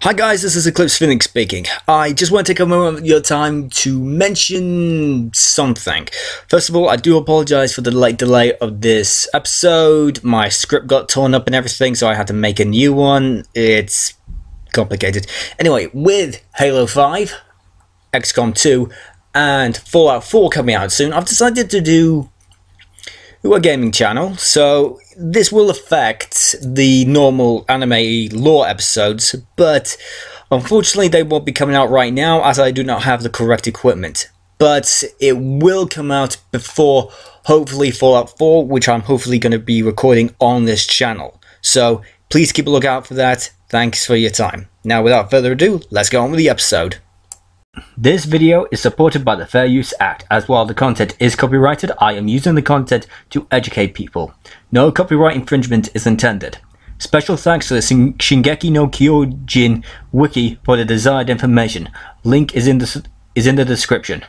Hi guys, this is Eclipse Phoenix speaking. I just want to take a moment of your time to mention something. First of all, I do apologize for the late delay of this episode. My script got torn up and everything, so I had to make a new one. It's complicated. Anyway, with Halo 5, XCOM 2, and Fallout 4 coming out soon, I've decided to do a gaming channel, so this will affect the normal anime lore episodes, but unfortunately they won't be coming out right now as I do not have the correct equipment. But it will come out before, hopefully, Fallout 4, which I'm hopefully going to be recording on this channel. So please keep a lookout for that. Thanks for your time. Now, without further ado, let's go on with the episode. This video is supported by the Fair Use Act. As while the content is copyrighted, I am using the content to educate people. No copyright infringement is intended. Special thanks to the Shingeki no Kyojin wiki for the desired information. Link is in the description.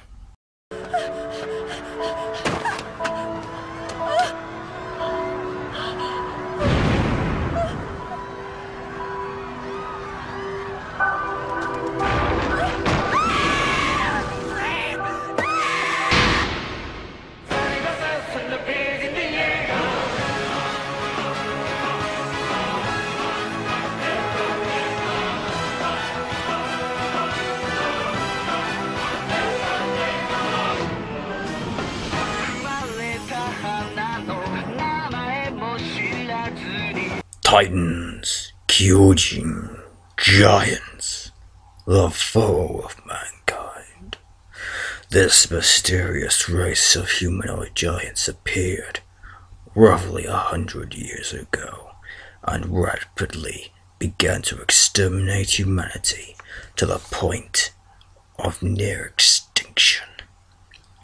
Titans, Kyojin, giants, the foe of mankind. This mysterious race of humanoid giants appeared roughly 100 years ago and rapidly began to exterminate humanity to the point of near extinction.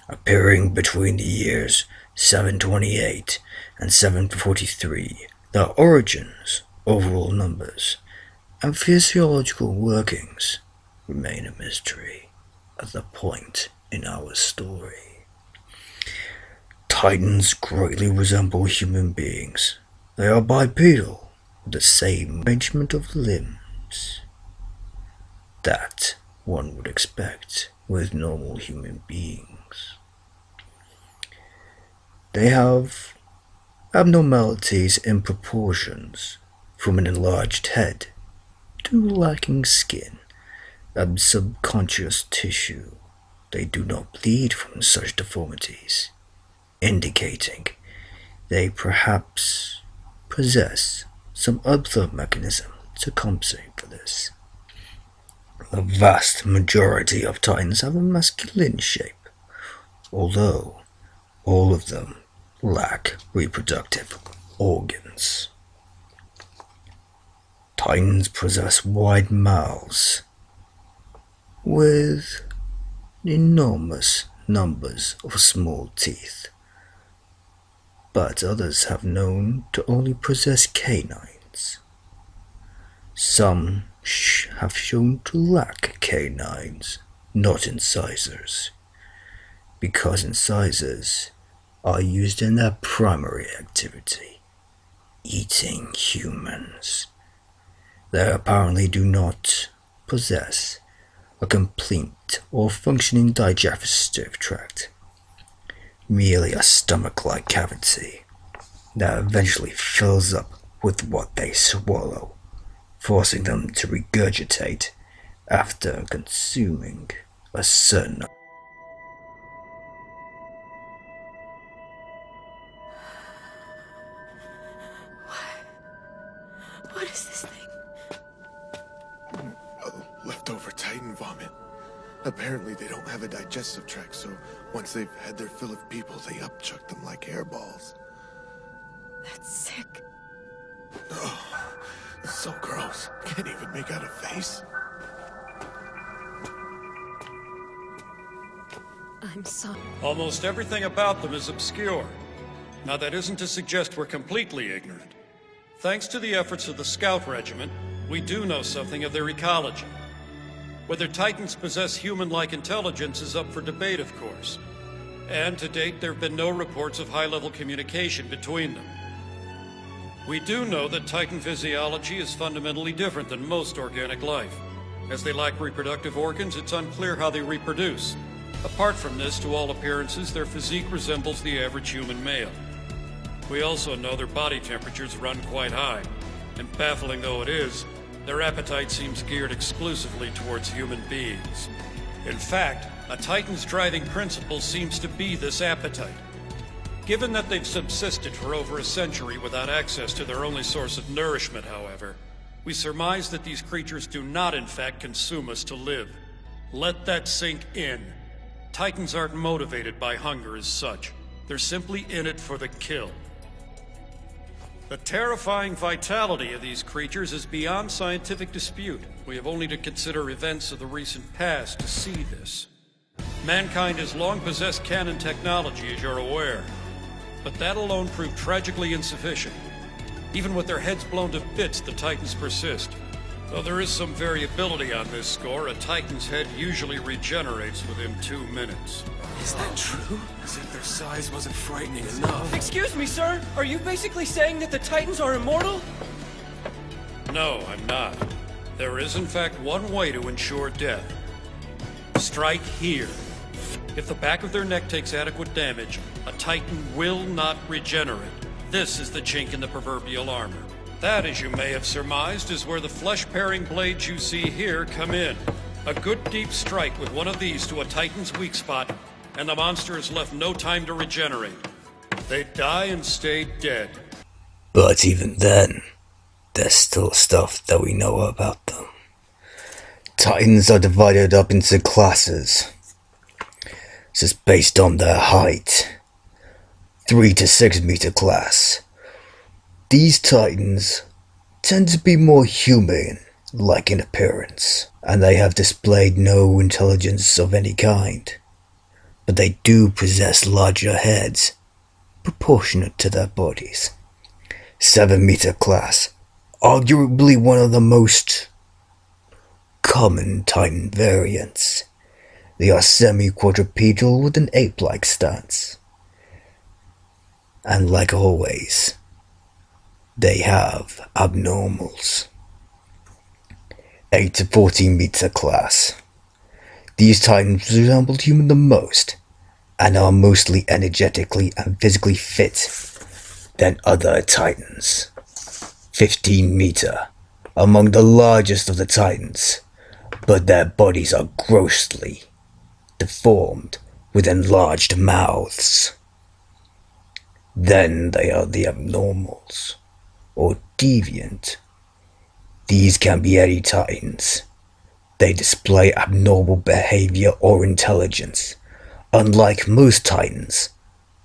Appearing between the years 728 and 743, their origins, overall numbers, and physiological workings remain a mystery at the point in our story. Titans greatly resemble human beings. They are bipedal, with the same arrangement of limbs that one would expect with normal human beings. They have abnormalities in proportions, from an enlarged head to lacking skin and subconscious tissue. They do not bleed from such deformities, indicating they perhaps possess some other mechanism to compensate for this. The vast majority of Titans have a masculine shape, although all of them lack reproductive organs. Titans possess wide mouths with enormous numbers of small teeth, but others have known to only possess canines. Some have shown to lack canines, not incisors, because incisors are used in their primary activity, eating humans. They apparently do not possess a complete or functioning digestive tract, merely a stomach-like cavity that eventually fills up with what they swallow, forcing them to regurgitate after consuming a certain What is this thing? Leftover Titan vomit. Apparently they don't have a digestive tract, so once they've had their fill of people, they upchuck them like hairballs. That's sick. Oh, it's so gross. Can't even make out a face. I'm sorry. Almost everything about them is obscure. Now that isn't to suggest we're completely ignorant. Thanks to the efforts of the Scout Regiment, we do know something of their ecology. Whether Titans possess human-like intelligence is up for debate, of course. And to date, there have been no reports of high-level communication between them. We do know that Titan physiology is fundamentally different than most organic life. As they lack reproductive organs, it's unclear how they reproduce. Apart from this, to all appearances, their physique resembles the average human male. We also know their body temperatures run quite high, and baffling though it is, their appetite seems geared exclusively towards human beings. In fact, a Titan's driving principle seems to be this appetite. Given that they've subsisted for over a century without access to their only source of nourishment, however, we surmise that these creatures do not in fact consume us to live. Let that sink in. Titans aren't motivated by hunger as such. They're simply in it for the kill. The terrifying vitality of these creatures is beyond scientific dispute. We have only to consider events of the recent past to see this. Mankind has long possessed cannon technology, as you're aware, but that alone proved tragically insufficient. Even with their heads blown to bits, the Titans persist. Though there is some variability on this score, a Titan's head usually regenerates within 2 minutes. Is that true? As if their size wasn't frightening enough. Excuse me, sir? Are you basically saying that the Titans are immortal? No, I'm not. There is in fact one way to ensure death. Strike here. If the back of their neck takes adequate damage, a Titan will not regenerate. This is the chink in the proverbial armor. That, as you may have surmised, is where the flesh-paring blades you see here come in. A good deep strike with one of these to a Titan's weak spot, and the monster has left no time to regenerate. They die and stay dead. But even then, there's still stuff that we know about them. Titans are divided up into classes. This is based on their height. 3 to 6 meter class. These Titans tend to be more human-like in appearance, and they have displayed no intelligence of any kind. But they do possess larger heads, proportionate to their bodies. 7 meter class, arguably one of the most common Titan variants. They are semi-quadrupedal with an ape-like stance. And like always, they have abnormals. 8 to 14 meter class. These Titans resemble human the most, and are mostly energetically and physically fit than other Titans. 15 meter, among the largest of the Titans, but their bodies are grossly deformed with enlarged mouths. Then they are the abnormals, or deviant. These can be any Titans. They display abnormal behavior or intelligence, unlike most Titans,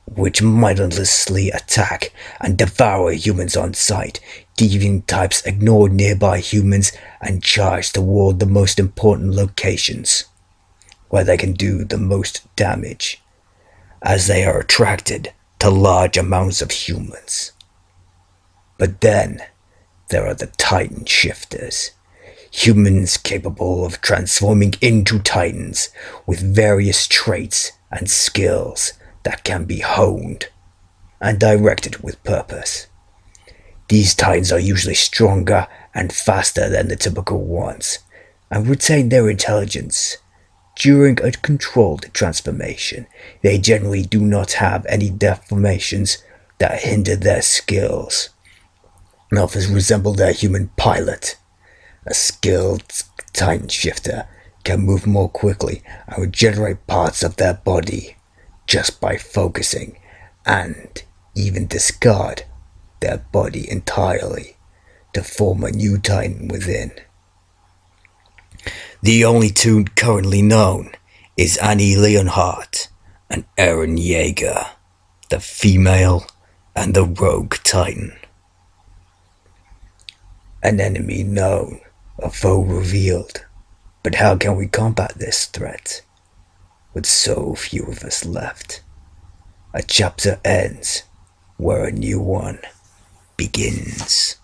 which mindlessly attack and devour humans on sight. Deviant types ignore nearby humans and charge toward the most important locations, where they can do the most damage, as they are attracted to large amounts of humans. But then, there are the Titan Shifters, humans capable of transforming into Titans with various traits and skills that can be honed and directed with purpose. These Titans are usually stronger and faster than the typical ones, and retain their intelligence. During a controlled transformation, they generally do not have any deformations that hinder their skills. And often resemble their human pilot. A skilled Titan Shifter can move more quickly and regenerate parts of their body just by focusing, and even discard their body entirely to form a new Titan within. The only two currently known is Annie Leonhardt and Eren Yeager, the female and the rogue Titan. An enemy known, a foe revealed, but how can we combat this threat with so few of us left? A chapter ends where a new one begins.